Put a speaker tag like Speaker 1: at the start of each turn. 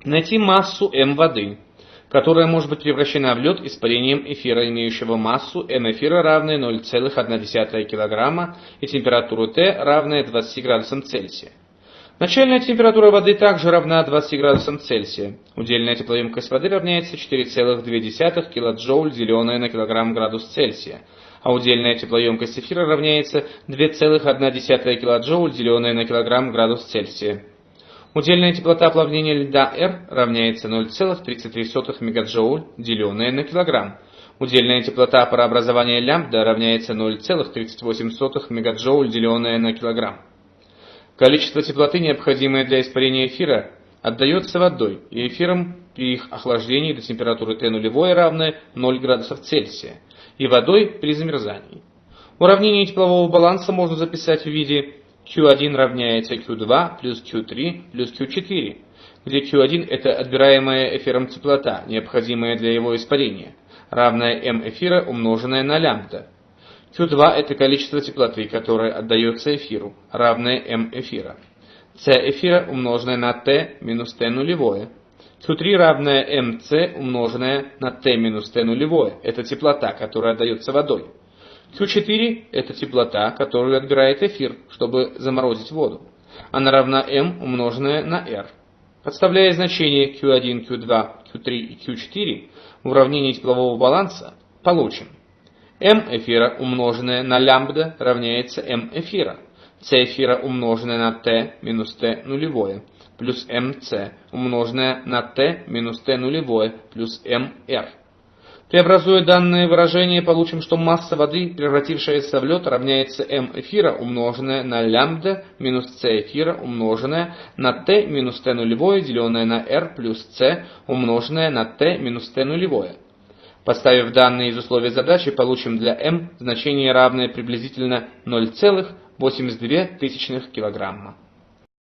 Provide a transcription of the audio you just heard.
Speaker 1: Найти массу m воды, которая может быть превращена в лед испарением эфира, имеющего массу m эфира, равной 0,1 кг, и температуру T, равная 20 градусам Цельсия. Начальная температура воды также равна 20 градусам Цельсия. Удельная теплоемкость воды равняется 4,2 кJ, деленное на килограмм градус Цельсия, а удельная теплоемкость эфира равняется 2,1 кJ, деленное на килограмм градус Цельсия. Удельная теплота плавления льда R равняется 0,33 МJ, деленное на килограмм. Удельная теплота парообразования лямбда равняется 0,38 МJ, деленное на килограмм. Количество теплоты, необходимое для испарения эфира, отдается водой и эфиром при их охлаждении до температуры T нулевой, равной 0 градусов Цельсия, и водой при замерзании. Уравнение теплового баланса можно записать в виде Q1 равняется Q2 плюс Q3 плюс Q4, где Q1 это отбираемая эфиром теплота, необходимая для его испарения, равная m эфира, умноженная на лямбда. Q2 это количество теплоты, которое отдается эфиру, равное m эфира. C эфира, умноженное на T минус T нулевое. Q3 равное mc, умноженное на T минус T нулевое. Это теплота, которая отдается водой. Q4 это теплота, которую отбирает эфир, чтобы заморозить воду. Она равна m, умноженное на R. Подставляя значения Q1, Q2, Q3 и Q4 в уравнении теплового баланса, получим m эфира, умноженное на лямбда, равняется m эфира. C эфира, умноженное на T минус T нулевое, плюс mc, умноженное на T минус T нулевое, плюс mr. Преобразуя данное выражение, получим, что масса воды, превратившаяся в лед, равняется m эфира, умноженное на лямбда минус c эфира, умноженное на T минус T нулевое, деленное на R плюс C, умноженное на T минус T нулевое. Поставив данные из условия задачи, получим для m значение, равное приблизительно 0,82 килограмма.